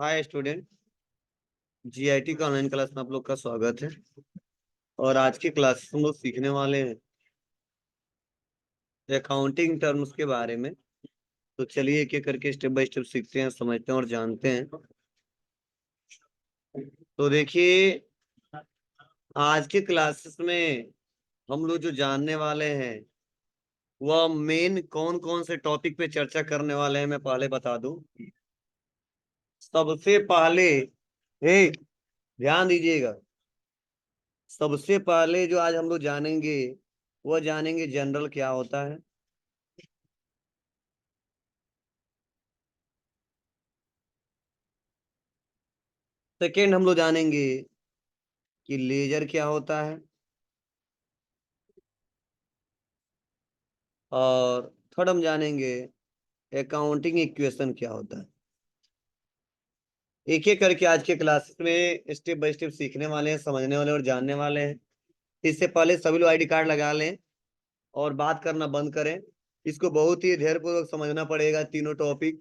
Hi student. GIT का online class में आप लोग का स्वागत है। और आज की क्लास हम लोग सीखने वाले हैं अकाउंटिंग टर्म्स के बारे में। तो चलिए एक एक करके स्टेप बाय स्टेप सीखते हैं, समझते हैं और जानते हैं। तो देखिए, आज के क्लासेस में हम लोग जो जानने वाले हैं वह मेन कौन कौन से टॉपिक पे चर्चा करने वाले हैं, मैं पहले बता दूं। सबसे पहले ध्यान दीजिएगा। सबसे पहले जो आज हम लोग जानेंगे वह जानेंगे जनरल क्या होता है। सेकेंड हम लोग जानेंगे कि लेजर क्या होता है। और थर्ड हम जानेंगे अकाउंटिंग इक्वेशन क्या होता है। एक एक करके आज के क्लास में स्टेप बाय स्टेप सीखने वाले हैं, समझने वाले और जानने वाले हैं। इससे पहले सभी लोग आईडी कार्ड लगा लें और बात करना बंद करें। इसको बहुत ही धैर्यपूर्वक समझना पड़ेगा, तीनों टॉपिक,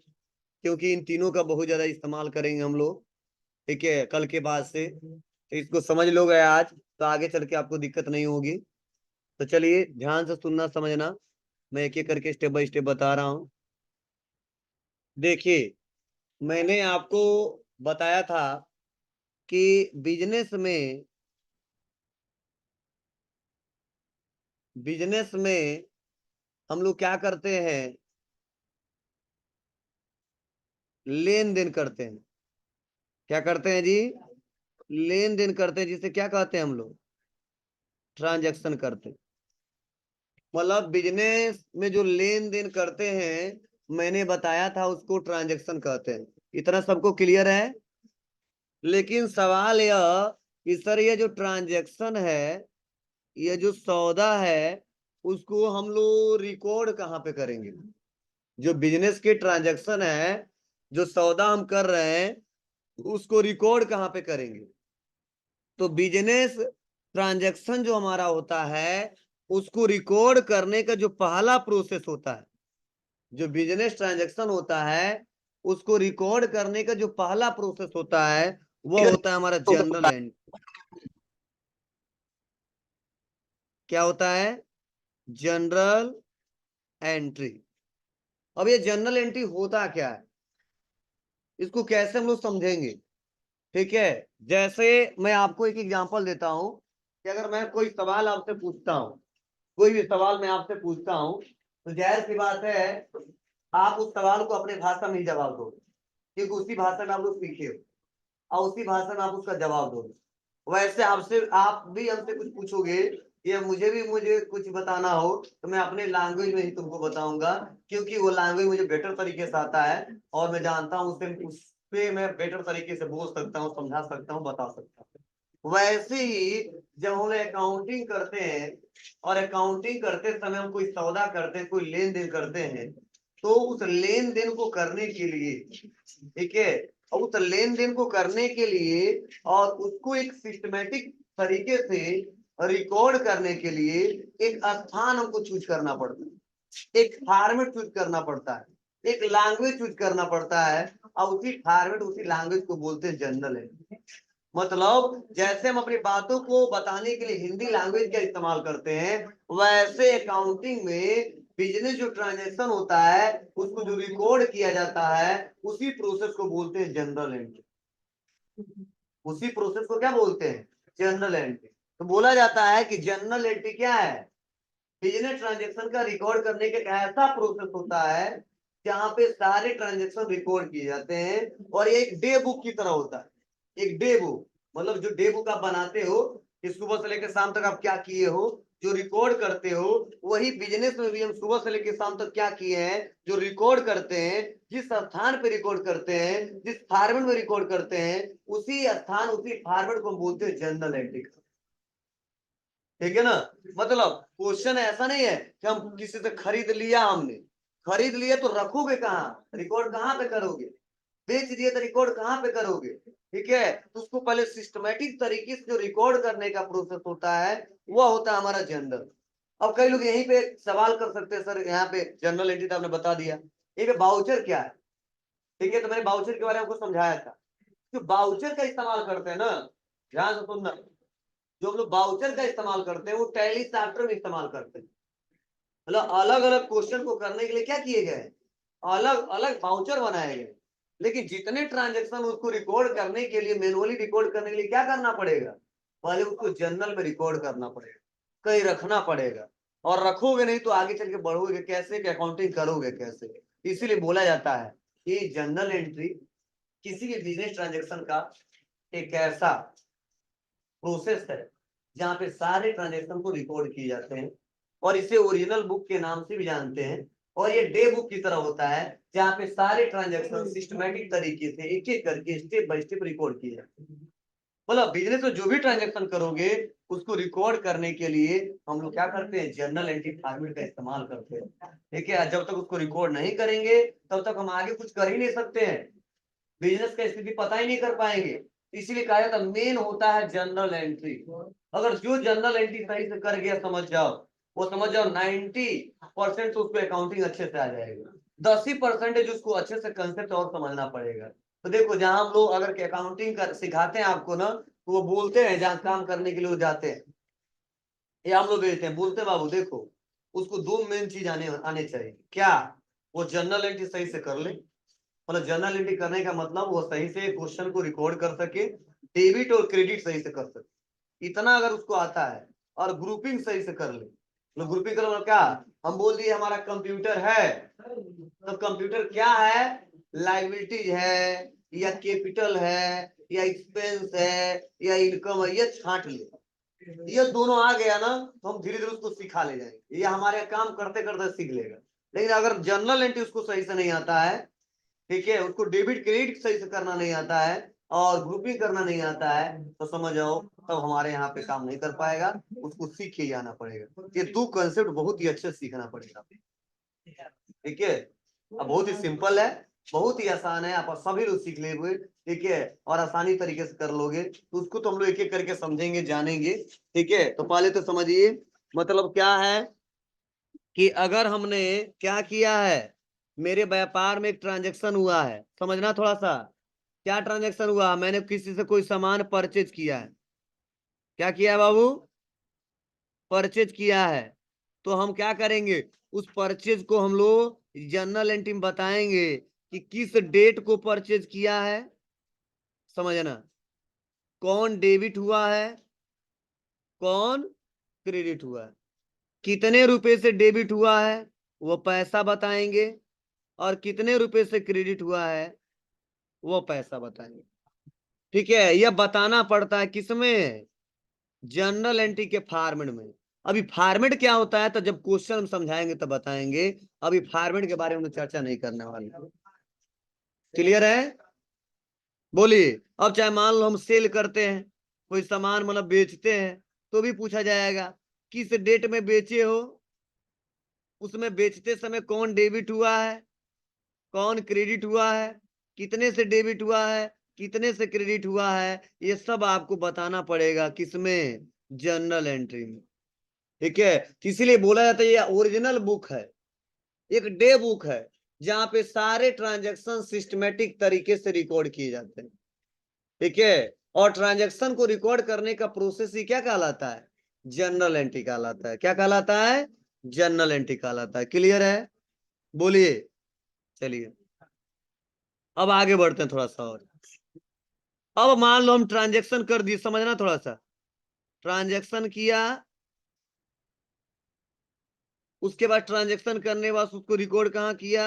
क्योंकि इन तीनों का बहुत ज्यादा इस्तेमाल करेंगे हम लोग। ठीक है, कल के बाद से तो इसको समझ लोगे आज तो आगे चल के आपको दिक्कत नहीं होगी। तो चलिए ध्यान से सुनना समझना, मैं एक एक करके स्टेप बाय स्टेप बता रहा हूँ। देखिए, मैंने आपको बताया था कि बिजनेस में हम लोग क्या करते हैं, लेन देन करते हैं। क्या करते हैं जी? लेन देन करते हैं, जिसे क्या कहते हैं हम लोग? ट्रांजैक्शन करते हैं। मतलब बिजनेस में जो लेन देन करते हैं, मैंने बताया था उसको ट्रांजैक्शन कहते हैं। इतना सबको क्लियर है? लेकिन सवाल यह कि सर ये जो ट्रांजैक्शन है, ये जो सौदा है, उसको हम लोग रिकॉर्ड कहाँ पे करेंगे? जो बिजनेस के ट्रांजैक्शन है, जो सौदा हम कर रहे हैं, उसको रिकॉर्ड कहाँ पे करेंगे? तो बिजनेस ट्रांजैक्शन जो हमारा होता है, उसको रिकॉर्ड करने का जो पहला प्रोसेस होता है, जो बिजनेस ट्रांजैक्शन होता है उसको रिकॉर्ड करने का जो पहला प्रोसेस होता है वह होता है हमारा जनरल एंट्री। क्या होता है? General entry. अब ये जनरल एंट्री होता क्या है, इसको कैसे हम लोग समझेंगे? ठीक है, जैसे मैं आपको एक एग्जांपल देता हूं कि अगर मैं कोई सवाल आपसे पूछता हूं, कोई भी सवाल मैं आपसे पूछता हूं, तो जाहिर सी बात है आप उस सवाल को अपने भाषा में ही जवाब दो, क्योंकि उसी भाषा में आप लोग सीखे हो और उसी भाषा में आप उसका जवाब दो। वैसे आपसे आप भी हमसे कुछ पूछोगे या मुझे कुछ बताना हो तो मैं अपने लैंग्वेज में ही तुमको बताऊंगा, क्योंकि वो लैंग्वेज मुझे बेटर तरीके से आता है और मैं जानता हूँ उस पे मैं बेटर तरीके से बोल सकता हूँ, समझा सकता हूँ, बता सकता हूँ। वैसे ही जब हम अकाउंटिंग करते हैं और अकाउंटिंग करते समय हम कोई सौदा करते हैं, कोई लेन देन करते हैं, तो उस लेन देन को करने के लिए, ठीक है, और उस लेन देन को करने के लिए और उसको एक सिस्टमेटिक तरीके से रिकॉर्ड करने के लिए एक स्थान हमको चूज करना पड़ता है, एक फॉर्मेट चूज करना पड़ता है, एक लैंग्वेज चूज करना पड़ता है, और उसी फॉर्मेट उसी लैंग्वेज को बोलते हैं जनरल है। मतलब जैसे हम अपनी बातों को बताने के लिए हिंदी लैंग्वेज का इस्तेमाल करते हैं, वैसे अकाउंटिंग में बिजनेस जो ट्रांजैक्शन होता है उसको जो रिकॉर्ड किया जाता है उसी प्रोसेस को बोलते हैं जनरल एंट्री। उसी प्रोसेस को क्या बोलते हैं? General entry. तो बोला जाता है कि जनरल एंट्री क्या है? बिजनेस ट्रांजैक्शन का रिकॉर्ड करने का एक ऐसा प्रोसेस होता है जहां पे सारे ट्रांजैक्शन रिकॉर्ड किए जाते हैं, और ये एक डे बुक की तरह होता है। एक डे बुक मतलब जो डे बुक आप बनाते हो कि सुबह से लेकर शाम तक आप क्या किए हो, जो रिकॉर्ड करते हो, वही बिजनेस में भी हम सुबह से लेकर शाम तक क्या किए हैं जो रिकॉर्ड करते हैं। जिस स्थान पे रिकॉर्ड करते हैं, जिस फॉर्मेट में रिकॉर्ड करते हैं, उसी स्थान उसी फॉर्मेट को हम बोलते हैं जनरल एंट्री। ठीक है ना? मतलब क्वेश्चन ऐसा नहीं है कि हम किसी से खरीद लिया, हमने खरीद लिया तो रखोगे कहाँ, रिकॉर्ड कहाँ पे करोगे? बेच दिए तो रिकॉर्ड कहाँ पे करोगे? ठीक है, तो उसको पहले सिस्टमेटिक तरीके से जो रिकॉर्ड करने का प्रोसेस होता है वह होता है हमारा जनरल। अब कई लोग यहीं पे सवाल कर सकते हैं, सर यहाँ पे जनरल एंट्री तो आपने बता दिया, ये वाउचर क्या है? ठीक है, तो मैंने वाउचर के बारे में आपको समझाया था। जो बाउचर का इस्तेमाल करते हैं ना, ध्यान से सुनना, जो हम लोग बाउचर का इस्तेमाल करते हैं वो टैली सॉफ्टवेयर में इस्तेमाल करते हैं। मतलब अलग अलग क्वेश्चन को करने के लिए क्या किए गए, अलग अलग बाउचर बनाए गए। लेकिन जितने ट्रांजेक्शन उसको रिकॉर्ड करने के लिए, मैनुअली रिकॉर्ड करने के लिए क्या करना पड़ेगा, पहले उसको जर्नल में रिकॉर्ड करना पड़ेगा, कहीं रखना पड़ेगा। और रखोगे नहीं तो आगे चल के बढ़ोगे कैसे, अकाउंटिंग करोगे कैसे। इसीलिए बोला जाता है कि जर्नल एंट्री किसी भी बिजनेस ट्रांजेक्शन का एक ऐसा प्रोसेस है जहाँ पे सारे ट्रांजेक्शन को रिकॉर्ड किए जाते हैं, और इसे ओरिजिनल बुक के नाम से भी जानते हैं। और ये डे बुक की तरह होता है जहाँ पे सारे ट्रांजेक्शन सिस्टमेटिक तरीके से एक एक करके स्टेप बाय स्टेप रिकॉर्ड किए जाते हैं। मतलब बिजनेस में जो भी ट्रांजेक्शन करोगे उसको रिकॉर्ड करने के लिए हम लोग क्या करते हैं, जर्नल एंट्री फॉर्मेट का इस्तेमाल करते हैं। ठीक है, जब तक उसको रिकॉर्ड नहीं करेंगे तब तक हम आगे कुछ कर ही नहीं सकते हैं, बिजनेस का स्थिति पता ही नहीं कर पाएंगे। इसीलिए कहा जाता है मेन होता है जनरल एंट्री। अगर जो जनरल एंट्री सही से कर गया समझ जाओ, वो समझ जाओ 90% तो उसको अकाउंटिंग अच्छे से आ जाएगा, 10% उसको अच्छे से कंसेप्ट और समझना पड़ेगा। तो देखो जहां हम लोग अगर अकाउंटिंग कर सिखाते हैं आपको ना, तो वो बोलते हैं जहाँ काम करने के लिए वो जाते हैं, ये हम लोग भेजते हैं, बोलते हैं बाबू देखो उसको दो मेन चीज आने चाहिए। क्या, वो जनरल एंट्री सही से कर ले, मतलब जर्नल एंट्री करने का मतलब वो सही से क्वेश्चन को रिकॉर्ड कर सके, डेबिट और क्रेडिट सही से कर सके, इतना अगर उसको आता है, और ग्रुपिंग सही से कर ले। तो ग्रुपिंग कर मतलब क्या, हम बोल दिए हमारा कंप्यूटर है, तो कंप्यूटर क्या है, लाइबिलिटीज है या कैपिटल है या एक्सपेंस है या इनकम है, ये छांट ले। ये दोनों आ गया ना तो हम धीरे धीरे उसको सिखा ले जाएंगे, ये हमारे काम करते करते सीख लेगा। लेकिन अगर जर्नल एंट्री उसको सही से नहीं आता है, ठीक है, उसको डेबिट क्रेडिट सही से करना नहीं आता है और ग्रुपिंग करना नहीं आता है, तो समझ जाओ तब हमारे यहाँ पे काम नहीं कर पाएगा, उसको सीख के जाना पड़ेगा। ये दो कंसेप्ट बहुत ही अच्छे से सीखना पड़ेगा। ठीक है, अब बहुत ही सिंपल है, बहुत ही आसान है, आप सभी लोग सीख ले हुए, ठीक है, और आसानी तरीके से कर लोगे, तो उसको तो हम लोग एक एक करके समझेंगे जानेंगे। ठीक है, तो पहले तो समझिए मतलब क्या है कि अगर हमने क्या किया है, मेरे व्यापार में एक ट्रांजैक्शन हुआ है, समझना थोड़ा सा, क्या ट्रांजैक्शन हुआ, मैंने किसी से कोई सामान परचेज किया है, क्या किया है बाबू, परचेज किया है। तो हम क्या करेंगे, उस परचेज को हम लोग जर्नल एंट्री में बताएंगे कि किस डेट को परचेज किया है, समझना, कौन डेबिट हुआ है, कौन क्रेडिट हुआ है, कितने रुपए से डेबिट हुआ है वो पैसा बताएंगे, और कितने रुपए से क्रेडिट हुआ है वो पैसा बताएंगे। ठीक है, यह बताना पड़ता है किसमें, जनरल एंट्री के फॉर्मेट में। अभी फॉर्मेट क्या होता है तो जब क्वेश्चन हम समझाएंगे तब बताएंगे, अभी फॉर्मेट के बारे में चर्चा नहीं करने वाले। क्लियर है, बोलिए। अब चाहे मान लो हम सेल करते हैं, कोई सामान मतलब बेचते हैं, तो भी पूछा जाएगा किस डेट में बेचे हो, उसमें बेचते समय कौन डेबिट हुआ है, कौन क्रेडिट हुआ है, कितने से डेबिट हुआ है, कितने से क्रेडिट हुआ है, ये सब आपको बताना पड़ेगा किसमें, जर्नल एंट्री में। ठीक है, तो इसीलिए बोला जाता है ये ओरिजिनल बुक है, एक डे बुक है जहां पे सारे ट्रांजैक्शन सिस्टमेटिक तरीके से रिकॉर्ड किए जाते हैं। ठीक है, और ट्रांजैक्शन को रिकॉर्ड करने का प्रोसेस ही क्या कहलाता है, जर्नल एंट्री कहलाता है। क्या कहलाता है, जर्नल एंट्री कहलाता है। क्लियर है, बोलिए। चलिए अब आगे बढ़ते हैं थोड़ा सा और। अब मान लो हम ट्रांजैक्शन कर दिए, समझना थोड़ा सा, ट्रांजैक्शन किया, उसके बाद ट्रांजैक्शन करने के बाद उसको रिकॉर्ड कहाँ किया,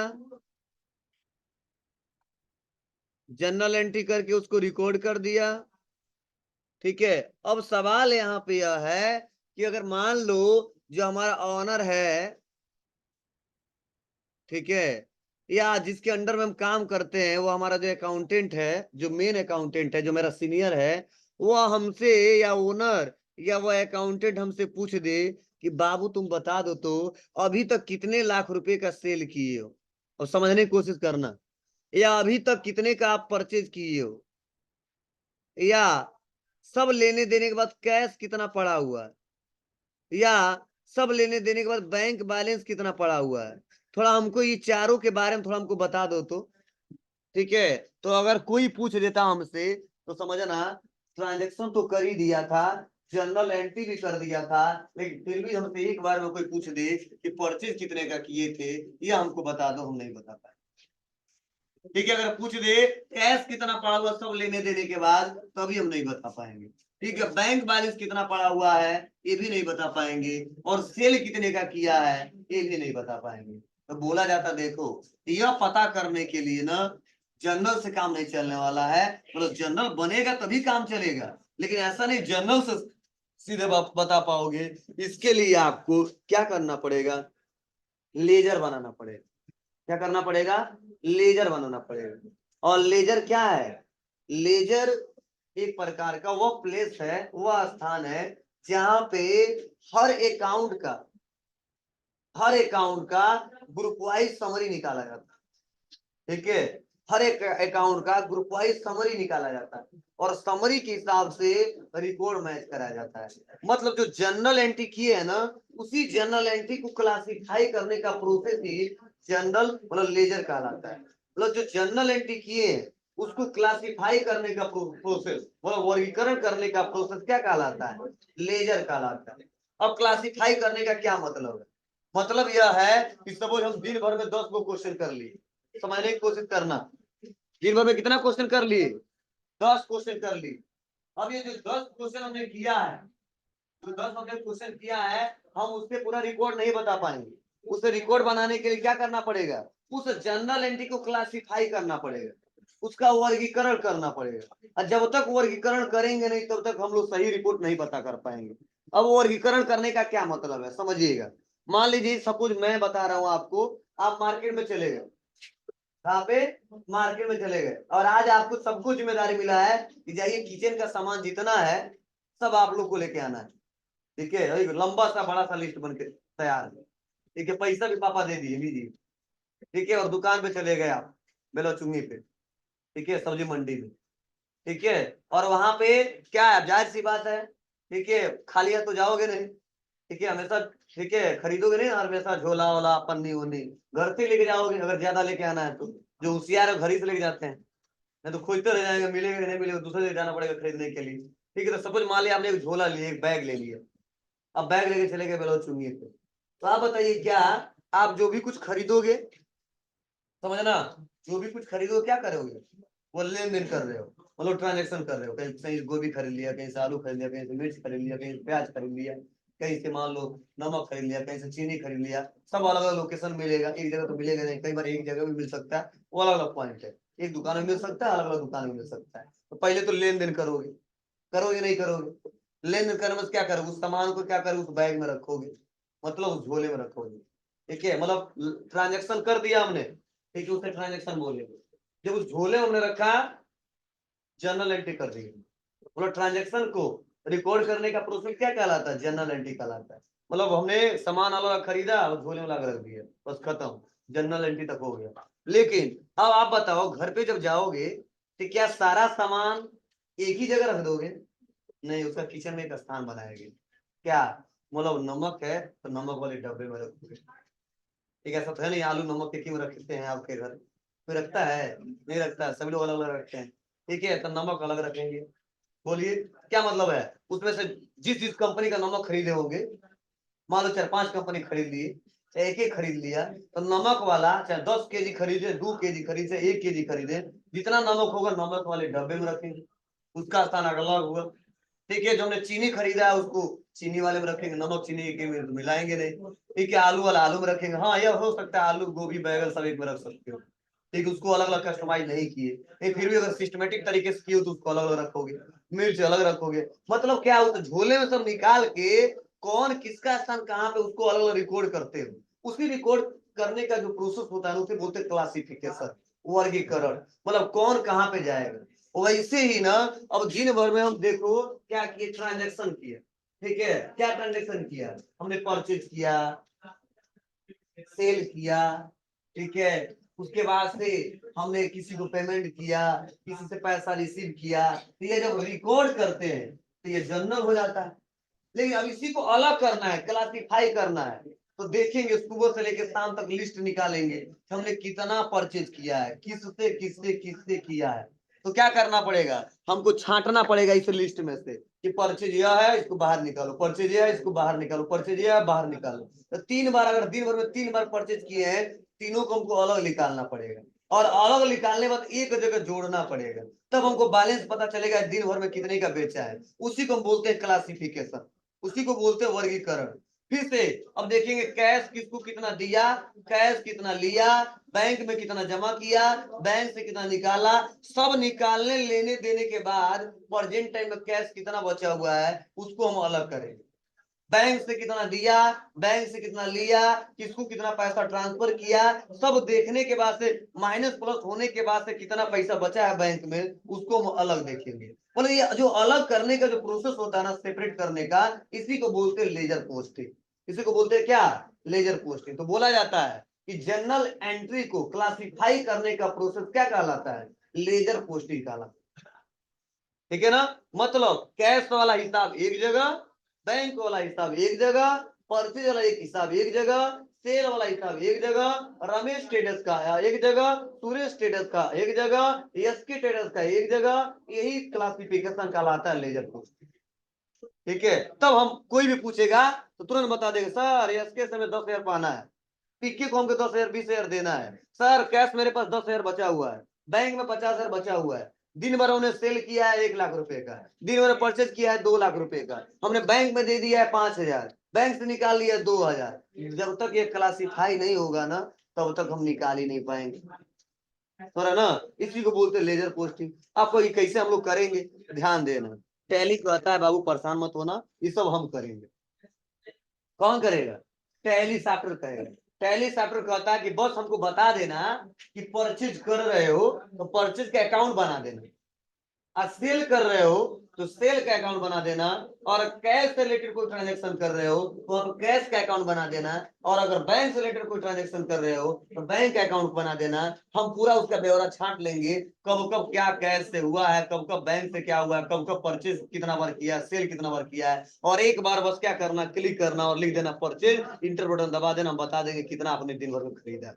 जनरल एंट्री करके उसको रिकॉर्ड कर दिया। ठीक है, अब सवाल यहाँ पे यह है कि अगर मान लो जो हमारा ऑनर है, ठीक है, या जिसके अंडर में हम काम करते हैं, वो हमारा जो अकाउंटेंट है, जो मेन अकाउंटेंट है, जो मेरा सीनियर है, वो हमसे या ओनर या वो अकाउंटेंट हमसे पूछ दे कि बाबू तुम बता दो तो अभी तक कितने लाख रुपए का सेल किए हो, और समझने की कोशिश करना, या अभी तक कितने का आप परचेज किए हो, या सब लेने देने के बाद कैश कितना पड़ा हुआ है, या सब लेने देने के बाद बैंक बैलेंस कितना पड़ा हुआ है। थोड़ा हमको ये चारों के बारे में थोड़ा हमको बता दो तो। ठीक है। तो अगर कोई पूछ देता हमसे तो समझना ट्रांजेक्शन तो कर ही दिया था, जनरल एंट्री भी कर दिया था, लेकिन फिर भी हमसे एक बार में कोई पूछ दे कि परचेज कितने का किए थे, ये हमको बता दो, हम नहीं बता पाए। ठीक है, अगर पूछ दे कैश कितना पड़ा हुआ सब लेने देने के बाद, तभी हम नहीं बता पाएंगे। ठीक है, बैंक बैलेंस कितना पड़ा हुआ है ये भी नहीं बता पाएंगे, और सेल कितने का किया है ये भी नहीं बता पाएंगे। तो बोला जाता देखो, यह पता करने के लिए ना जनरल से काम नहीं चलने वाला है, मतलब जनरल बनेगा तभी काम चलेगा, लेकिन ऐसा नहीं जनरल से सीधे बता पाओगे। इसके लिए आपको क्या करना पड़ेगा, लेजर बनाना पड़ेगा। क्या करना पड़ेगा, लेजर बनाना पड़ेगा। और लेजर क्या है, लेजर एक प्रकार का वो प्लेस है, वह स्थान है जहां पे हर अकाउंट का ग्रुप वाइज समरी निकाला जाता है। ठीक है, हर एक अकाउंट का ग्रुप वाइज समरी निकाला जाता है, और समरी के हिसाब से रिकॉर्ड मैच कराया जाता है। मतलब जो जनरल एंट्री किए है ना, उसी जनरल एंट्री को क्लासिफाई करने का प्रोसेस ही जनरल मतलब लेजर कहलाता है। मतलब जो जनरल एंट्री किए हैं उसको क्लासिफाई करने का प्रोसेस मतलब वर्गीकरण करने का प्रोसेस क्या कहलाता है, लेजर कहलाता है। अब क्लासिफाई करने का क्या मतलब है, मतलब यह है कि सपोज हम दिन भर में 10 गो क्वेश्चन कर लिए, समझने की कोशिश करना। दिन भर में कितना क्वेश्चन कर लिए, 10 क्वेश्चन कर लिए। अब ये जो 10 क्वेश्चन हमने किया है, जो 10 हमने क्वेश्चन किया है, हम उससे पूरा रिकॉर्ड नहीं बता पाएंगे। उसे रिकॉर्ड बनाने के लिए क्या करना पड़ेगा, उस जनरल एंट्री को क्लासिफाई करना पड़ेगा, उसका वर्गीकरण करना पड़ेगा। और जब तक वर्गीकरण करेंगे नहीं तब तक हम लोग सही रिपोर्ट नहीं पता कर पाएंगे। अब वर्गीकरण करने का क्या मतलब है समझिएगा। मान लीजिए सपोज मैं बता रहा हूं आपको, आप मार्केट में चले गए, कहाँ पे, मार्केट में चले गए, और आज आपको सबको जिम्मेदारी मिला है कि जाइए किचन का सामान जितना है सब आप लोग को लेके आना है। ठीक है, एक लंबा सा बड़ा सा लिस्ट बन के तैयार है। ठीक है, पैसा भी पापा दे दिए, लीजिए। ठीक है, और दुकान पे चले गए आप बेलोचुंगी पे, ठीक है, सब्जी मंडी में। ठीक है, और वहां पे क्या है, जाहिर सी बात है, ठीक है, खाली हाथ तो जाओगे नहीं। ठीक है, हमेशा, ठीक है, खरीदोगे नहीं हमेशा झोला वोला पन्नी वन्नी, घर से लेके जाओगे अगर ज्यादा लेके आना है तो। जो होशियार है घर ही से लेके जाते हैं, नहीं तो खोजते रह जाएंगे, मिलेगा नहीं मिलेगा, दूसरे ले जाना पड़ेगा खरीदने के लिए। ठीक है, तो सपोज मान लिया आपने एक झोला लिए, एक बैग ले लिया, अब बैग लेके चले गए बेलोच चुंगी पे। तो आप बताइए क्या, आप जो भी कुछ खरीदोगे, समझना, जो भी कुछ खरीदोगे क्या करोगे, वो लेन देन कर रहे हो, मतलब ट्रांजेक्शन कर रहे हो। कहीं कहीं गोभी खरीद लिया, कहीं से आलू खरीद लिया, कहीं से मिर्च खरीद लिया, कहीं से प्याज खरीद लिया, कहीं से मान लो नमक खरीद लिया, कहीं से चीनी खरीद लिया। सब अलग अलग लोकेशन मिलेगा, एक जगह तो मिलेगा नहीं, कई बार एक जगह भी मिल सकता है, वो अलग अलग पॉइंट है। एक दुकान में मिल सकता है, अलग अलग दुकान में मिल सकता है। तो पहले तो लेन देन करोगे, करोगे नहीं करोगे, लेन देन करने में क्या करोगे, उस सामान को क्या करोगे, उस बैग में रखोगे, मतलब उस झोले में रखोगे। ठीक है, मतलब ट्रांजेक्शन कर दिया हमने, ठीक है, उसे ट्रांजेक्शन बोलेंगे। जब उस झोले में हमने रखा, जर्नल एंट्री कर दी, मतलब ट्रांजेक्शन को रिकॉर्ड करने का प्रोसेस क्या कहलाता है, जर्नल एंट्री कहलाता है। मतलब हमने सामान अलग खरीदा और झोले में लगा रख दिया, बस खत्म, जर्नल एंट्री तक हो गया। लेकिन अब आप बताओ घर पे जब जाओगे तो क्या सारा सामान एक ही जगह रख दोगे, नहीं, उसका किचन में एक स्थान बनाएंगे। क्या, मतलब नमक है तो नमक वाले डब्बे में रखोगे। ठीक है, ऐसा तो है नहीं आलू नमक एक ही में रखते हैं आपके घर, कोई रखता है, नहीं रखता है, सभी लोग अलग अलग रखते हैं। ठीक है, तो नमक अलग रखेंगे। बोलिए क्या मतलब है, उसमें से जिस जिस कंपनी का नमक खरीदे होंगे, मान लो 4-5 कंपनी खरीद ली, एक एक खरीद लिया, तो नमक वाला चाहे 10 केजी खरीदे, 2 केजी खरीदे, 1 केजी खरीदे, जितना नमक होगा नमक वाले डब्बे में रखेंगे, उसका स्थान अलग होगा। ठीक है, जो हमने चीनी खरीदा है उसको चीनी वाले में रखेंगे, नमक चीनी के में मिलाएंगे नहीं। ठीक है, आलू वाला आलू में रखेंगे, हाँ यह हो सकता है आलू गोभी बैगन सब एक में रख सकते हो। ठीक है, उसको अलग अलग कस्टमाइज नहीं किए, नहीं फिर भी अगर सिस्टमेटिक तरीके से किए तो उसको अलग अलग रखोगे, मिर्च अलग रखोगे। मतलब क्या, उस झोले में सब निकाल के कौन किसका स्थान कहाँ पे उसको अलग अलग रिकॉर्ड करते हो। उसी रिकॉर्ड करने का जो प्रोसेस होता है उसे बोलते क्लासिफिकेशन, वर्गीकरण, मतलब कौन कहाँ पे जाएगा। वैसे ही ना, अब दिन भर में हम देखो क्या किए, ट्रांजेक्शन किया। ठीक है, क्या ट्रांजेक्शन किया, हमने परचेज किया, सेल किया। ठीक है, उसके बाद से हमने किसी को पेमेंट किया, किसी से पैसा रिसीव किया, तो ये जब रिकॉर्ड करते हैं तो ये जर्नल हो जाता है। लेकिन अब इसी को अलग करना है, क्लासिफाई करना है, तो देखेंगे सुबह से लेकर शाम तक लिस्ट निकालेंगे कि हमने कितना परचेज किया है, किससे किससे किससे किया है। तो क्या करना पड़ेगा, हमको छांटना पड़ेगा इस लिस्ट में से कि परचेज यह है, इसको बाहर निकालो, परचेज यह है, इसको बाहर निकालो, परचेज यह है, बाहर निकालो। तो 3 बार, अगर दिन भर में 3 बार परचेज किए हैं, तीनों को हमको अलग निकालना पड़ेगा, और अलग निकालने के बाद एक जगह जोड़ना पड़ेगा, तब हमको बैलेंस पता चलेगा दिन भर में कितने का बेचा है। उसी को हम बोलते हैं क्लासिफिकेशन, उसी को बोलते हैं वर्गीकरण। फिर से अब देखेंगे कैश किसको कितना दिया, कैश कितना लिया, बैंक में कितना जमा किया, बैंक से कितना निकाला, सब निकालने लेने देने के बाद प्रेजेंट टाइम में कैश कितना बचा हुआ है उसको हम अलग करेंगे। बैंक से कितना दिया, बैंक से कितना लिया, किसको कितना पैसा ट्रांसफर किया, सब देखने के बाद से माइनस प्लस होने के बाद से कितना पैसा बचा है बैंक में, उसको हम अलग देखेंगे। मतलब ये जो अलग करने का जो प्रोसेस होता है ना, सेपरेट करने का, इसी को बोलते हैं लेजर पोस्टिंग। इसी को बोलते हैं क्या, लेजर पोस्टिंग। तो बोला जाता है कि जनरल एंट्री को क्लासिफाई करने का प्रोसेस क्या कहलाता है, लेजर पोस्टिंग कहलाता है। ठीक है ना, मतलब कैश वाला हिसाब एक जगह, बैंक वाला हिसाब एक जगह, परचेज वाला एक हिसाब एक जगह, सेल वाला हिसाब एक जगह, रमेश ट्रेडर्स का एक जगह, सुरेश ट्रेडर्स का एक जगह, एसके ट्रेडर्स का एक जगह। यही क्लासिफिकेशन कहलाता है लेजर पोस्टिंग। ठीक है, तब हम कोई भी पूछेगा तो तुरंत बता देगा, सर एसके से हमें 10,000 पाना है, पीके को हमको 10,000 20,000 देना है, सर कैश मेरे पास 10,000 बचा हुआ है, बैंक में 50,000 बचा हुआ है, दिन भर हमने सेल किया है 1,00,000 रुपए का, दिन भर परचेज किया है 2,00,000 रुपए का, हमने बैंक में दे दिया है 5,000, बैंक से निकाल लिया 2,000। जब तक ये क्लासिफाई नहीं होगा ना, तब तक हम निकाल ही नहीं पाएंगे, है ना। इसी को बोलते हैं लेजर पोस्टिंग। आपको ये कैसे हम लोग करेंगे, ध्यान देना। टैली को आता है बाबू, परेशान मत होना, ये सब हम करेंगे। कौन करेगा, टैली सॉफ्टवेयर करेगा। टैली सॉफ्टवेयर कहता है कि बस हमको बता देना कि परचेज कर रहे हो तो परचेज का अकाउंट बना देना, और सेल कर रहे हो तो सेल का अकाउंट बना देना, और कैश से रिलेटेड कोई ट्रांजेक्शन कर रहे हो तो आप कैश का अकाउंट बना देना, और अगर बैंक से रिलेटेड कोई ट्रांजेक्शन कर रहे हो तो बैंक का अकाउंट बना देना। हम पूरा उसका ब्यौरा छांट लेंगे, कब कब क्या कैश से हुआ है, कब कब बैंक से क्या हुआ है, कब कब परचेज कितना बार किया, सेल कितना बार किया है, और एक बार बस क्या करना, क्लिक करना और लिख देना परचेज, इंटर बटन दबा देना, हम बता देंगे कितना आपने दिन भर में खरीदा।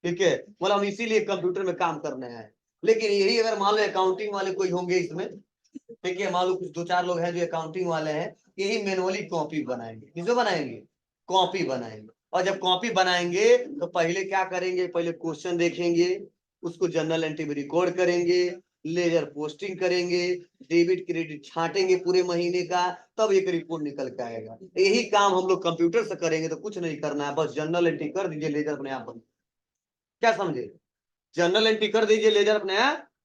ठीक है, मतलब हम इसीलिए कंप्यूटर में काम करने हैं। लेकिन यही अगर मान लो अकाउंटिंग वाले कोई होंगे इसमें, ठीक है, मान लो कुछ 2-4 लोग हैं जो अकाउंटिंग वाले हैं, यही मैनुअली कॉपी बनाएंगे। किसको बनाएंगे, कॉपी बनाएंगे। और जब कॉपी बनाएंगे तो पहले क्या करेंगे, पहले क्वेश्चन देखेंगे, उसको जर्नल एंट्री में रिकॉर्ड करेंगे, लेजर पोस्टिंग करेंगे, डेबिट क्रेडिट छांटेंगे पूरे महीने का, तब एक रिपोर्ट निकल के आएगा। यही काम हम लोग कंप्यूटर से करेंगे, तो कुछ नहीं करना है, बस जर्नल एंट्री कर दीजिए, लेजर अपने आप बन, क्या समझे, जनरल एंट्री कर दीजिए, लेजर अपने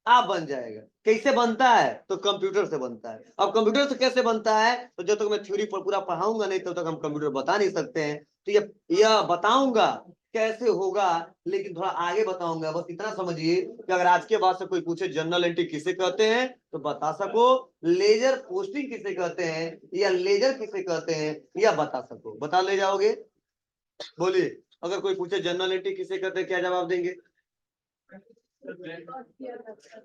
आप बन जाएगा। कैसे बनता है, तो कंप्यूटर से बनता है। अब कंप्यूटर से कैसे बनता है, तो जब तक मैं थ्योरी पर पूरा पढ़ाऊंगा नहीं, तब तक हम कंप्यूटर बता नहीं सकते हैं। तो यह बताऊंगा कैसे होगा, लेकिन थोड़ा आगे बताऊंगा। बस इतना समझिए कि अगर आज के बाद से कोई पूछे जनरल एंट्री किसे कहते हैं, तो बता सको, लेजर पोस्टिंग किसे कहते हैं या लेजर किसे कहते हैं, या बता सको, बता ले जाओगे। बोलिए, अगर कोई पूछे जनरल एंट्री किसे कहते हैं, क्या जवाब देंगे।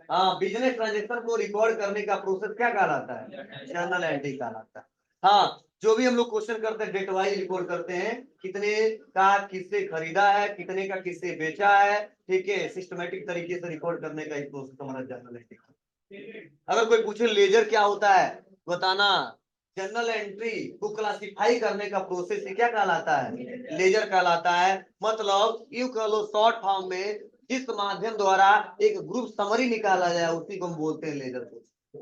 हाँ, बिजनेस ट्रांजेक्शन को रिकॉर्ड करने का प्रोसेस क्या कहलाता है, जर्नल एंट्री कहलाता है। हाँ, जो भी हम लोग क्वेश्चन करते हैं डेट वाइज रिकॉर्ड करते हैं, कितने का किससे खरीदा है, कितने का किससे बेचा है, ठीक है, सिस्टमेटिक तरीके से रिकॉर्ड करने का प्रोसेस हमारा जर्नल एंट्री। अगर कोई पूछे लेजर क्या होता है, बताना। जर्नल एंट्री को क्लासिफाई करने का प्रोसेस क्या कहलाता है, लेजर कहलाता है। मतलब यू कह लो शॉर्ट फॉर्म में, जिस माध्यम द्वारा एक ग्रुप समरी निकाला जाए, उसी को हम बोलते हैं लेजर पोस्ट।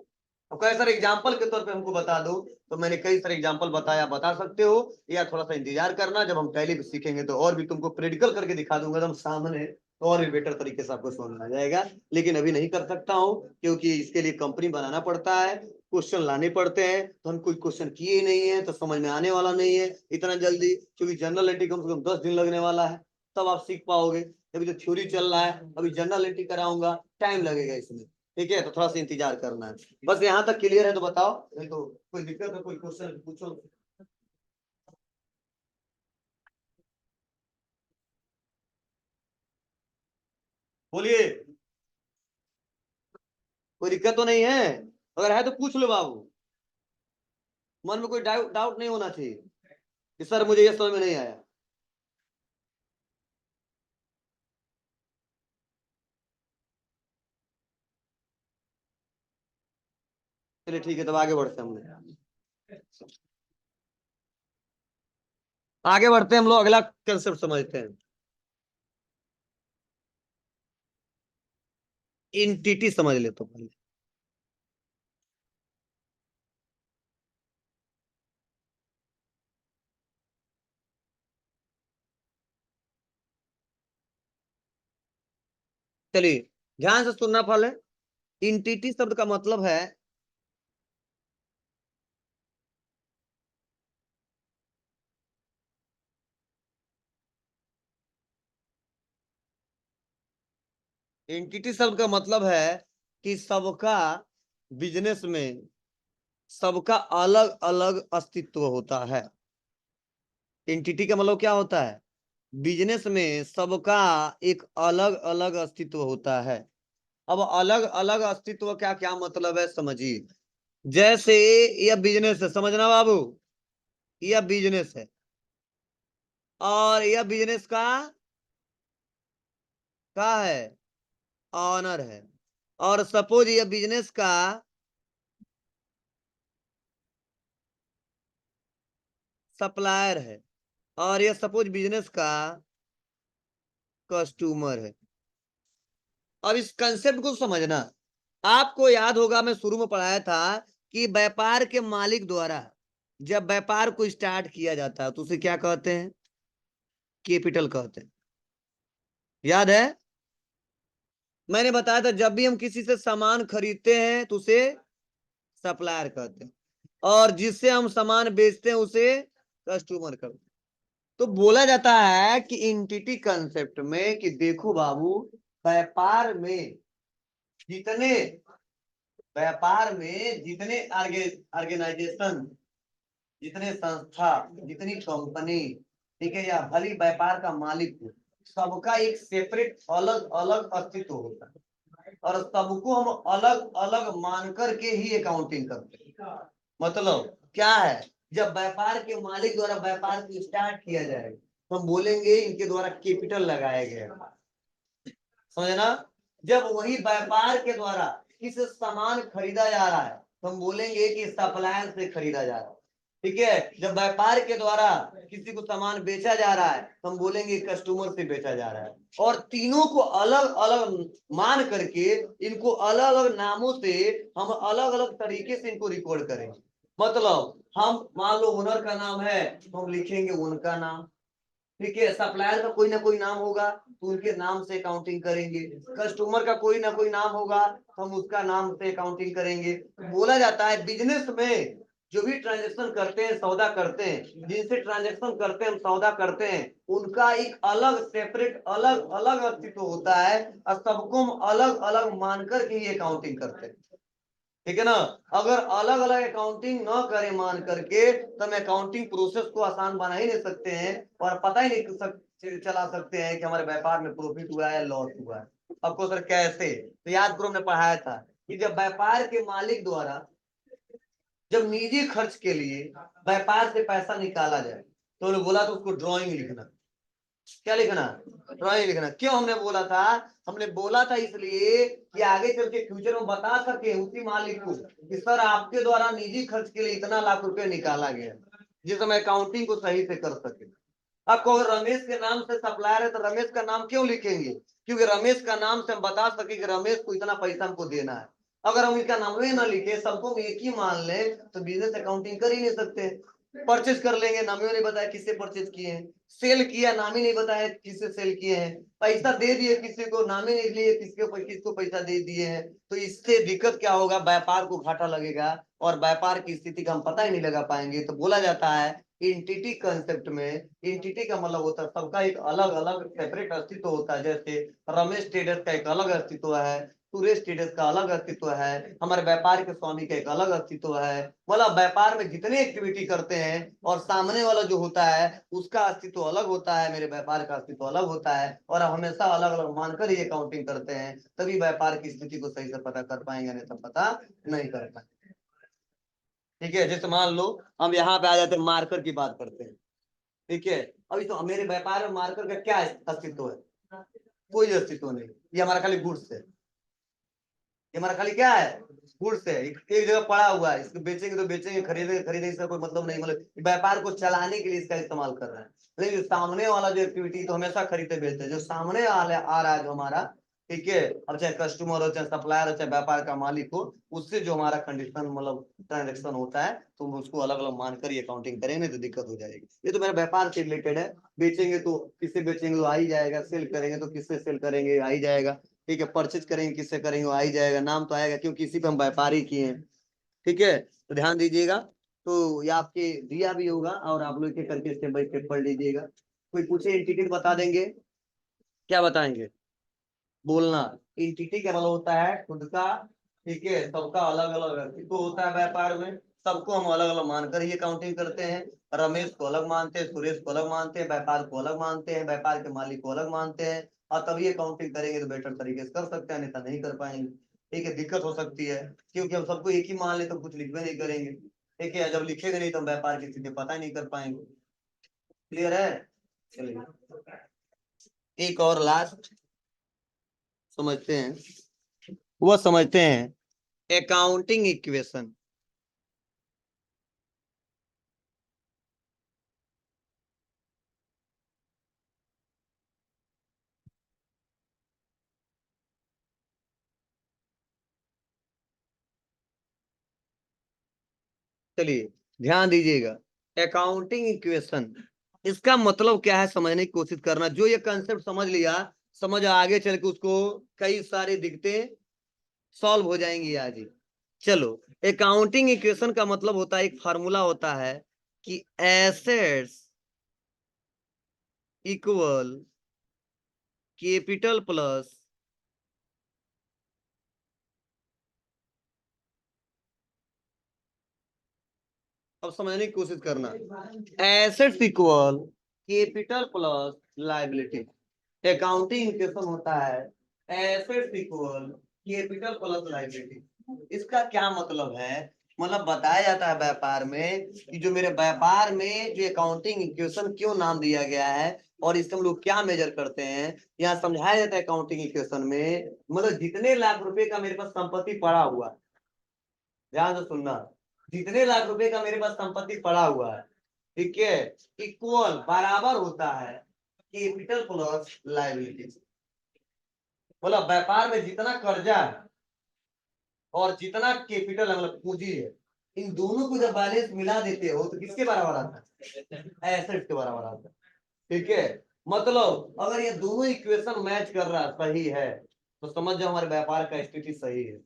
तो कई सारे एग्जांपल के तौर पे हमको बता दो, तो मैंने कई सारे एग्जांपल बताया, बता सकते हो, या थोड़ा सा इंतजार करना, जब हम टैली सीखेंगे तो और भी तुमको प्रैक्टिकल करके दिखा दूंगा एकदम सामने, तो और भी बेटर तरीके से आपको समझ में आ जाएगा। लेकिन अभी नहीं कर सकता हूँ, क्योंकि इसके लिए कंपनी बनाना पड़ता है, क्वेश्चन लाने पड़ते हैं, तो हम कोई क्वेश्चन किए नहीं है, तो समझ में आने वाला नहीं है इतना जल्दी, क्योंकि जनरल एंट्री कम से कम 10 दिन लगने वाला है, तब आप सीख पाओगे। अभी तो थ्योरी चल रहा है, अभी जनरल एंट्री कराऊंगा, टाइम लगेगा इसमें। ठीक है, तो थोड़ा सा इंतजार करना है। बस यहाँ तक क्लियर है तो बताओ, नहीं तो कोई दिक्कत है, कोई क्वेश्चन पूछो। बोलिए, कोई दिक्कत तो नहीं है, अगर है तो पूछ लो बाबू। मन में कोई डाउट डाउट नहीं होना चाहिए कि सर मुझे ये समझ में नहीं आया। चलिए ठीक है, तब आगे बढ़ते हैं हम लोग। आगे बढ़ते हैं हम लोग, अगला कंसेप्ट समझते हैं। एंटिटी समझ ले तो पहले। चलिए ध्यान से सुनना फल है। एंटिटी शब्द का मतलब है एंटिटी शब्द का मतलब है कि सबका बिजनेस में सबका अलग अलग अस्तित्व होता है। एंटिटी का मतलब क्या होता है? बिजनेस में सबका एक अलग अलग अस्तित्व होता है। अब अलग अलग अस्तित्व क्या क्या मतलब है समझिए। जैसे यह बिजनेस है, समझना बाबू, यह बिजनेस है और यह बिजनेस का है ऑनर है। और सपोज यह बिजनेस का सप्लायर है और यह सपोज बिजनेस का कस्टमर है। अब इस कंसेप्ट को समझना। आपको याद होगा मैं शुरू में पढ़ाया था कि व्यापार के मालिक द्वारा जब व्यापार को स्टार्ट किया जाता है तो उसे क्या कहते हैं? कैपिटल कहते हैं। याद है? मैंने बताया था जब भी हम किसी से सामान खरीदते हैं तो उसे सप्लायर कहते हैं और जिससे हम सामान बेचते हैं उसे कस्टमर कहते हैं। तो बोला जाता है कि एंटिटी कंसेप्ट में कि देखो बाबू, व्यापार में जितने व्यापार में जितने ऑर्गेनाइजेशन, जितने संस्था, जितनी कंपनी, ठीक है, या भली व्यापार का मालिक हो, सबका एक सेपरेट अलग अलग अस्तित्व होता है और सबको हम अलग अलग मान करके ही अकाउंटिंग करते हैं। मतलब क्या है? जब व्यापार के मालिक द्वारा व्यापार को स्टार्ट किया जाएगा तो हम बोलेंगे इनके द्वारा कैपिटल लगाया गया, समझना। जब वही व्यापार के द्वारा किस सामान खरीदा जा रहा है तो हम बोलेंगे कि सप्लायर से खरीदा जा रहा है। ठीक है, जब व्यापार के द्वारा किसी को सामान बेचा जा रहा है तो हम बोलेंगे कस्टमर से बेचा जा रहा है। और तीनों को अलग अलग मान करके इनको अलग अलग नामों से हम अलग अलग तरीके से इनको रिकॉर्ड करेंगे। मतलब हम मान लो ओनर का नाम है तो हम लिखेंगे उनका नाम, ठीक है, सप्लायर का कोई ना कोई नाम होगा तो उनके नाम से अकाउंटिंग करेंगे, कस्टमर का कोई ना कोई नाम होगा तो हम उसका नाम से अकाउंटिंग करेंगे। तो बोला जाता है बिजनेस में जो भी ट्रांजेक्शन करते हैं, सौदा करते हैं, जिनसे ट्रांजेक्शन करते हैं, हम सौदा करते हैं, उनका एक अलग सेपरेट अलग अलग अस्तित्व होता है और सबको हम अलग अलग मानकर के ही अकाउंटिंग करते हैं। ठीक है ना? अगर अलग अलग अकाउंटिंग न करें मान करके तो हम अकाउंटिंग प्रोसेस को आसान बना ही नहीं सकते हैं और पता ही नहीं चला सकते हैं कि हमारे व्यापार में प्रॉफिट हुआ है लॉस हुआ है। आपको सर कैसे? तो याद करो हमने पढ़ाया था कि जब व्यापार के मालिक द्वारा जब निजी खर्च के लिए व्यापार से पैसा निकाला जाए तो उन्होंने बोला तो उसको ड्रॉइंग लिखना। क्या लिखना? ड्रॉइंग लिखना। क्यों हमने बोला था? हमने बोला था इसलिए कि आगे चल के फ्यूचर में बता सके उसी मालिक को कि सर आपके द्वारा निजी खर्च के लिए इतना लाख रुपए निकाला गया, जिस समय अकाउंटिंग को सही से कर सके। आपको अगर रमेश के नाम से सप्लायर है तो रमेश का नाम क्यों लिखेंगे? क्योंकि रमेश का नाम से हम बता सके कि रमेश को इतना पैसा हमको देना है। अगर हम इसका नाम ही ना लिखे, सबको एक ही मान ले, तो बिजनेस अकाउंटिंग कर ही नहीं सकते। परचेज कर लेंगे, नाम ही नहीं बताया किससे परचेज किए हैं, सेल किया नाम ही नहीं बताया किससे सेल किए हैं, पैसा दे दिए किसी को, नाम ही नहीं लिए किसको पैसा दे दिए हैं। तो इससे दिक्कत क्या होगा? व्यापार को घाटा लगेगा और व्यापार की स्थिति का हम पता ही नहीं लगा पाएंगे। तो बोला जाता है एंटिटी कंसेप्ट में, एंटिटी का मतलब होता है सबका एक अलग अलग सेपरेट अस्तित्व होता है। जैसे रमेश ट्रेडर्स का एक अलग अस्तित्व है, सुरेश ट्रेडर्स का अलग अस्तित्व है, हमारे व्यापार के स्वामी का एक अलग अस्तित्व है। मतलब व्यापार में जितने एक्टिविटी करते हैं और सामने वाला जो होता है उसका अस्तित्व अलग होता है, मेरे व्यापार का अस्तित्व अलग होता है और हम हमेशा अलग अलग मानकर ही अकाउंटिंग करते हैं, तभी व्यापार की स्थिति को सही से पता कर पाएंगे, नहीं तो पता नहीं कर पाएंगे। ठीक है, जैसे मान लो हम यहाँ पे आ जाते हैं, मार्कर की बात करते हैं। ठीक है, अभी तो मेरे व्यापार में मार्कर का क्या अस्तित्व है? कोई अस्तित्व नहीं। ये हमारा खाली गुड्स है, ये हमारा खाली क्या है? गुड्स है, एक जगह पड़ा हुआ है, इसको बेचेंगे तो बेचेंगे, खरीदेंगे खरीदेंगे, इसका कोई मतलब नहीं, मतलब व्यापार को चलाने के लिए इसका इस्तेमाल कर रहे हैं। लेकिन सामने वाला जो एक्टिविटी तो हमेशा खरीदते बेचते हैं, जो सामने वाले आ रहा है जो हमारा, ठीक है, अब चाहे कस्टमर हो, चाहे सप्लायर हो, चाहे व्यापार का मालिक हो, उससे जो हमारा कंडीशन मतलब ट्रांजेक्शन होता है, तो उसको अलग अलग मानकर ये अकाउंटिंग करेंगे तो दिक्कत हो जाएगी। ये तो मेरा व्यापार से रिलेटेड है, बेचेंगे तो किससे बेचेंगे तो आ ही जाएगा, सेल करेंगे तो किससे सेल करेंगे आ ही जाएगा, ठीक है, परचेज करेंगे किससे करेंगे वो आ ही जाएगा, नाम तो आएगा क्योंकि इसी पे हम व्यापारी किए हैं, ठीक है। तो ध्यान दीजिएगा, तो ये आपके दिया भी होगा और आप लोग के करके स्टेप बाय स्टेप पढ़ लीजिएगा। कोई पूछे एंटिटी बता देंगे, क्या बताएंगे, बोलना। एंटिटी क्या मतलब होता है, खुद का, ठीक है, सबका अलग अलग अस्तित्व होता है व्यापार में, सबको हम अलग अलग मानकर ही अकाउंटिंग करते हैं। रमेश को अलग मानते हैं, सुरेश को अलग मानते हैं, व्यापार को अलग मानते हैं, व्यापार के मालिक को अलग मानते हैं, और तभी अकाउंटिंग करेंगे तो बेटर तरीके से कर सकते हैं, नहीं तो नहीं कर पाएंगे, ठीक है, दिक्कत हो सकती है, क्योंकि हम सबको एक ही मान ले तो कुछ लिखवे नहीं करेंगे, ठीक है, जब लिखेंगे नहीं तो व्यापार की स्थिति पता ही नहीं कर पाएंगे। क्लियर है, चलिए एक और लास्ट समझते हैं, वह समझते हैं अकाउंटिंग इक्वेशन। चलिए ध्यान दीजिएगा, अकाउंटिंग इक्वेशन इसका मतलब क्या है समझने की कोशिश करना, जो ये कंसेप्ट समझ लिया, समझ आगे चल के उसको कई सारे दिक्कतें सॉल्व हो जाएंगी आज ही। चलो, अकाउंटिंग इक्वेशन का मतलब होता है, एक फार्मूला होता है कि एसेट्स इक्वल कैपिटल प्लस अब समझने की कोशिश करना, assets equal capital plus liability. Accounting equation होता है assets equal capital plus liability. इसका क्या मतलब है, मतलब बताया जाता है व्यापार में कि जो मेरे व्यापार में जो अकाउंटिंग इक्वेशन क्यों नाम दिया गया है और इससे हम लोग क्या मेजर करते हैं, यहाँ समझाया जाता है अकाउंटिंग इक्वेशन में, मतलब जितने लाख रुपए का मेरे पास संपत्ति पड़ा हुआ है, ध्यान से सुनना, जितने लाख रुपए का मेरे पास संपत्ति पड़ा हुआ है, ठीक है, इक्वल बराबर होता है कैपिटल प्लस लायबिलिटी। मतलब व्यापार में जितना कर्जा है और जितना कैपिटल मतलब पूंजी है, इन दोनों को जब बैलेंस मिला देते हो तो किसके बराबर आता है, एसेट के बराबर आता है, ठीक है। मतलब अगर ये दोनों इक्वेशन मैच कर रहा सही है तो समझ जाओ हमारे व्यापार का स्थिति सही है,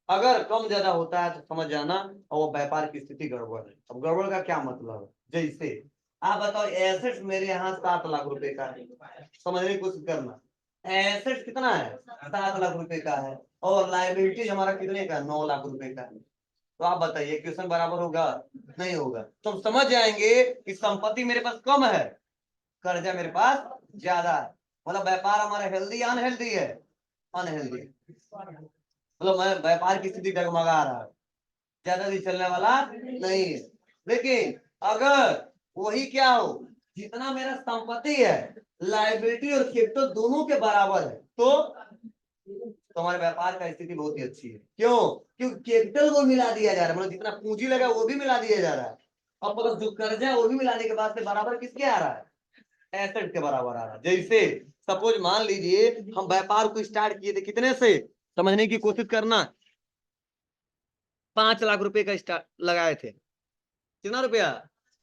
अगर कम ज्यादा होता है तो समझ जाना और वो व्यापार की स्थिति गड़बड़ है। अब गड़बड़ का क्या मतलब है, जैसे आप बताओ एसेट्स मेरे यहाँ 7 लाख रुपए का है, समझने की कोशिश करना, एसेट्स कितना है 7 लाख रुपए का है, और लाइबिलिटीज हमारा कितने का 9 लाख रुपए का है, तो आप बताइए क्वेश्चन बराबर होगा, नहीं होगा। तो हम समझ जाएंगे कि संपत्ति मेरे पास कम है, कर्जा मेरे पास ज्यादा है, मतलब व्यापार हमारा हेल्दी अनहेल्दी है, अनहेल्दी, मतलब मैं व्यापार की स्थिति डगमगा रहा है, ज्यादा दिन चलने वाला नहीं है। लेकिन अगर वही क्या हो, जितना मेरा संपत्ति है लाइबिलिटी और कैपिटल दोनों के बराबर है, तो हमारे व्यापार का स्थिति बहुत ही अच्छी है। क्यों, क्योंकि कैपिटल को मिला दिया जा रहा है, मतलब जितना पूंजी लगा वो भी मिला दिया जा रहा है, और प्लस जो कर्जा है वो भी मिलाने के बाद से बराबर किसके आ रहा है, एसेट के बराबर आ रहा है। जैसे सपोज मान लीजिए हम व्यापार को स्टार्ट किए थे कितने से, समझने की कोशिश करना, 5 लाख रुपए का स्टार्ट लगाए थे, कितना रुपया,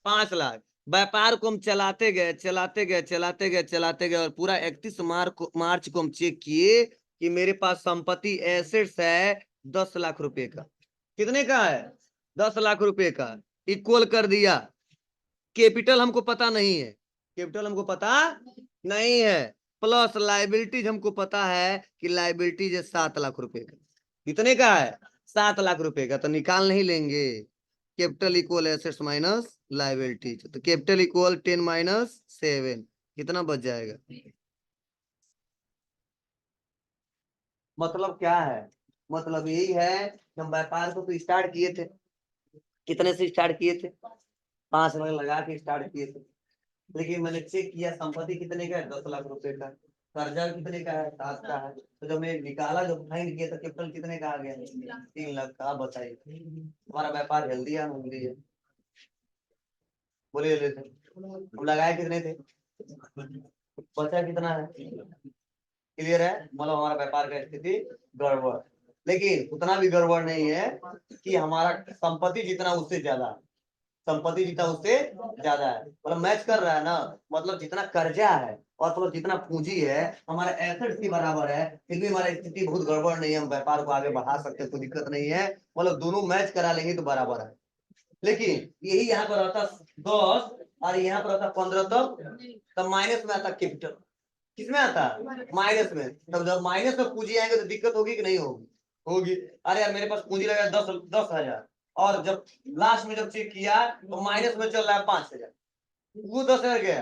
5 लाख। व्यापार को हम चलाते गए चलाते गए चलाते गए चलाते गए और पूरा 31 मार्च को हम चेक किए कि मेरे पास संपत्ति एसेट्स है 10 लाख रुपए का, कितने का है, 10 लाख रुपए का, इक्वल कर दिया, कैपिटल हमको पता नहीं है, कैपिटल हमको पता नहीं है, प्लस लाइबिलिटीज हमको पता है कि लाइबिलिटीज है 7 लाख रुपए का, कितने का है 7 लाख रुपए का, तो निकाल नहीं लेंगे, capital equal assets minus liabilities, तो कैपिटल इक्वल 10 - 7 कितना बच जाएगा, मतलब क्या है, मतलब यही है कि हम व्यापार को तो स्टार्ट किए थे, कितने से स्टार्ट किए थे, 5 लाख लगा के स्टार्ट किए थे, लेकिन मैंने चेक किया संपत्ति कितने का है 10 लाख रुपए का, कर्जा कितने का है? 7 का है। तो जब मैं निकाला, जब फाइंड किया तो कैपिटल कितने का आ गया? 3 लाख का। आप बताइए हमारा व्यापार हेल्दी या हेल्दी है? बोलिए। हम लगाए कितने थे? बचा कितना है? क्लियर है? मतलब हमारा व्यापार का स्थिति गड़बड़, लेकिन उतना भी गड़बड़ नहीं है कि हमारा संपत्ति जितना उससे ज्यादा है। संपत्ति जितना उससे ज्यादा है, मतलब मैच कर रहा है ना। मतलब जितना कर्जा है और मतलब जितना पूंजी है हमारे एसेट्स के बराबर है, फिर भी हमारी स्थिति बहुत गड़बड़ नहीं है, हम व्यापार को आगे बढ़ा सकते हैं, कोई दिक्कत नहीं है। मतलब दोनों मैच करा लेंगे तो बराबर है। लेकिन यही यहाँ पर रहता 10 और यहाँ पर रहता 15, तब माइनस में आता कैपिटल। किसमें आता? माइनस में। तब जब माइनस में पूंजी आएंगे तो दिक्कत होगी कि नहीं होगी? होगी। अरे यार मेरे पास पूंजी लगा 10,000 और जब लास्ट में जब चेक किया तो माइनस में चल रहा है 5,000, वो 10,000 गया।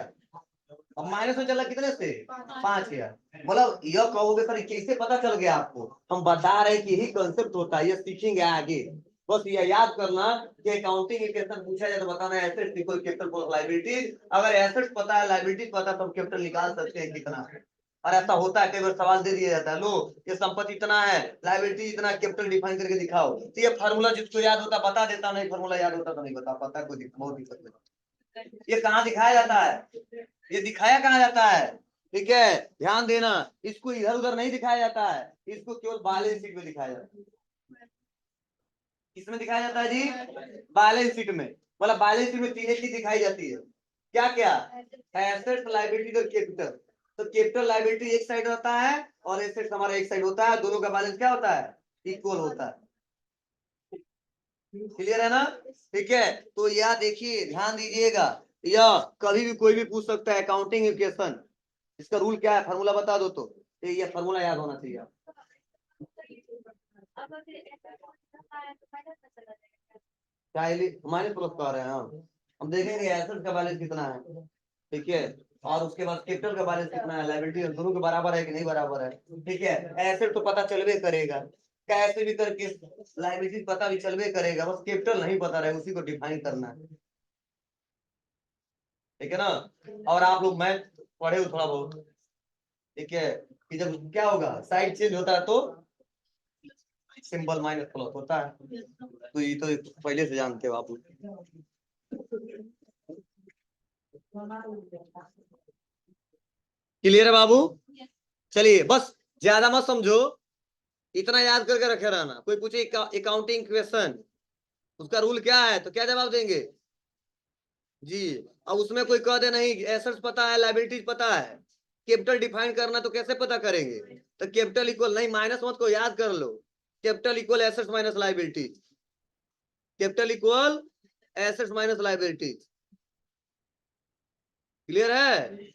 अब माइनस में चल रहा कितने से? 5,000। मतलब यह कहोगे सर कैसे पता चल गया आपको? हम बता रहे हैं कि यही कंसेप्ट होता है, ये सीखेंगे आगे। बस ये याद करना कि अकाउंटिंग इक्वेशन पूछा जाए तो बताना assets equal capital plus liabilities. अगर एसेट्स पता है, लायबिलिटीज पता है, तो कैपिटल निकाल सकते हैं कितना है। और ऐसा होता है, कई बार सवाल दे दिया जाता है, लो ये संपत्ति इतना है, लायबिलिटी इतना, कैपिटल डिफाइन करके दिखाओ। तो ये फार्मूला जिसको याद होता बता देता, नहीं फार्मूला याद होता तो नहीं बता पाता, कोई बहुत दिक्कत नहीं। ये कहाँ दिखाया जाता है? ये दिखाया कहाँ जाता है? ठीक है, ध्यान देना। इसको इधर उधर नहीं दिखाया जाता है, इसको केवल बैलेंस शीट में दिखाया जाता है। किसमें दिखाया जाता है जी? बैलेंस शीट में। मतलब बैलेंस शीट में तीन चीज दिखाई जाती है। क्या क्या? एसेट्स, लायबिलिटी और कैपिटल। तो कैपिटल लायबिलिटी एक साइड होता है और एसेट्स हमारा एक साइड होता है, दोनों का बैलेंस क्या होता है? इक्वल होता है। क्लियर है ना? ठीक है, तो यह देखिए, ध्यान दीजिएगा, यह कभी भी कोई भी पूछ सकता है अकाउंटिंग इक्वेशन। इसका रूल क्या है, फार्मूला बता दो तो ये फार्मूला याद होना चाहिए। माइनस प्लस का रहे हैं हम देखेंगे एसेट का बैलेंस कितना है। ठीक है, और उसके बाद कैपिटल का बैलेंस कितना है, लायबिलिटी दोनों के बराबर है कि नहीं बराबर है। ठीक है, एसेट तो पता चलवे करेगा, कैसे भी करके लायबिलिटी पता भी चलवे करेगा, बस कैपिटल नहीं पता रहे, उसी को डिफाइन करना है। ठीक है ना? और आप लोग मैथ पढ़े हो थोड़ा बहुत। ठीक है, कि जब क्या होगा, साइड चेंज होता है तो सिंबल माइनस प्लस होता है। तो ये तो पहले से जानते हो आप लोग। क्लियर है बाबू? चलिए, बस ज्यादा मत समझो, इतना याद करके रखे रहना। कोई पूछे अकाउंटिंग क्वेश्चन, उसका रूल क्या है तो क्या जवाब देंगे जी? अब उसमें कोई कह दे नहीं एसेट्स पता है, लायबिलिटीज पता है, कैपिटल डिफाइन करना तो कैसे पता करेंगे? तो कैपिटल इक्वल नहीं, माइनस मत को याद कर लो। Capital equal assets minus liabilities. Capital equal assets minus liabilities. Clear है?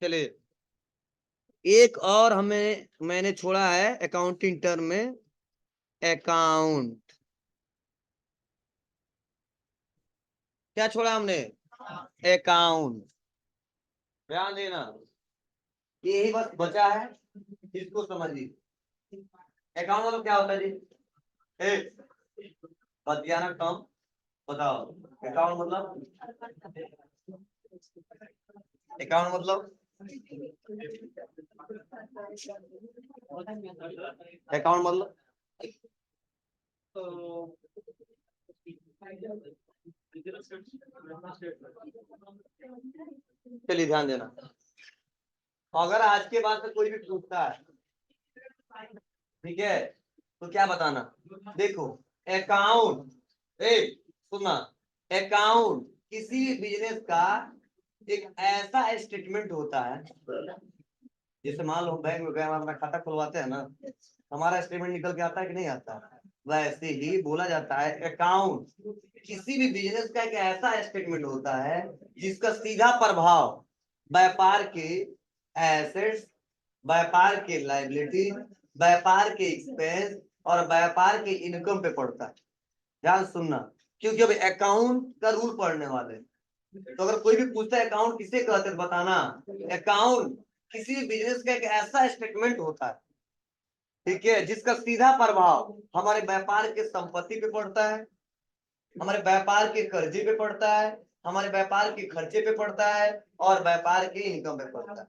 चलिए, एक और हमें मैंने छोड़ा है अकाउंटिंग टर्म में, अकाउंट। क्या छोड़ा हमने? अकाउंट। ध्यान देना, यही बस बचा है, इसको समझिए। अकाउंट मतलब क्या होता है जी? एक बतियाना कम, बताओ अकाउंट मतलब? अकाउंट मतलब अकाउंट मतलब चलिए ध्यान देना, अगर आज के बाद से कोई भी पूछता है, ठीक है, तो क्या बताना? देखो, अकाउंट, एक सुनना, अकाउंट किसी भी बिजनेस का एक ऐसा स्टेटमेंट होता है, जैसे मान लो बैंक में गए, हम अपना खाता खुलवाते हैं ना, हमारा स्टेटमेंट निकल के आता है कि नहीं आता? वैसे ही बोला जाता है अकाउंट किसी भी बिजनेस का एक ऐसा स्टेटमेंट होता है जिसका सीधा प्रभाव व्यापार के एसेट्स, व्यापार के लायबिलिटी, व्यापार के एक्सपेंस और व्यापार के इनकम पे पड़ता है। ध्यान सुनना, क्योंकि अब अकाउंट का रूल पढ़ने वाले हैं। तो अगर कोई भी पूछता है अकाउंट किसे कहते हैं बताना। अकाउंट किसी भी बिजनेस का एक ऐसा स्टेटमेंट होता है, ठीक है, जिसका सीधा प्रभाव हमारे व्यापार के संपत्ति पे पड़ता है, हमारे व्यापार के कर्जे पे पड़ता है, हमारे व्यापार के खर्चे पे पड़ता है और व्यापार के इनकम पे पड़ता है।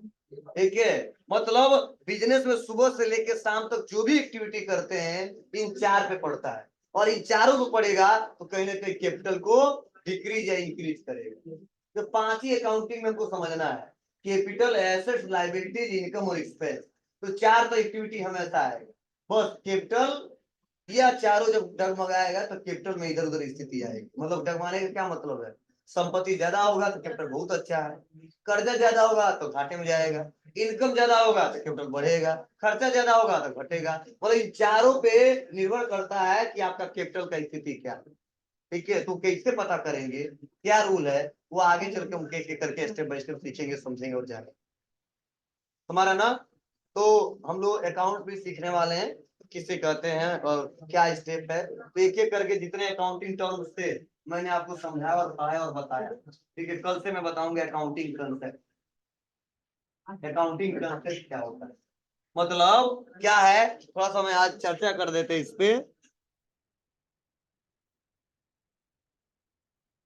ठीक है, मतलब बिजनेस में सुबह से लेकर शाम तक जो भी एक्टिविटी करते हैं इन चार पे पड़ता है, और इन चारों पे पड़ेगा तो कहीं ना कहीं कैपिटल को डिक्रीज या इंक्रीज करेगा। तो पांच ही अकाउंटिंग में हमको समझना है, कैपिटल, एसेट्स, लायबिलिटीज, इनकम और एक्सपेंस। तो चार तो एक्टिविटी हमेशा आएगा, बस कैपिटल या चारों जब डगमगाएगा तो कैपिटल में इधर उधर स्थिति आएगी। मतलब डगमाने का क्या मतलब है, संपत्ति ज्यादा होगा तो कैपिटल बहुत अच्छा है, कर्जा ज्यादा होगा तो घाटे में जाएगा, इनकम ज्यादा होगा तो कैपिटल बढ़ेगा, खर्चा ज्यादा होगा तो घटेगा। मतलब इन चारों पे निर्भर करता है कि आपका कैपिटल का स्थिति क्या है। ठीक है, तो कैसे पता करेंगे, क्या रूल है, वो आगे चल के हम एक करके स्टेप बाय स्टेप सीखेंगे, समझेंगे और जानेंगे। तुम्हारा ना, तो हम लोग अकाउंट भी सीखने वाले हैं, किसे कहते हैं और क्या स्टेप है। तो एक एक करके जितने अकाउंटिंग टर्म्स थे मैंने आपको समझाया और पढ़ाया और बताया। ठीक है, कल से मैं बताऊंगा अकाउंटिंग कंसेप्ट। अकाउंटिंग कंसेप्ट क्या होता है, मतलब क्या है, थोड़ा सा मैं आज चर्चा कर देते इस पे।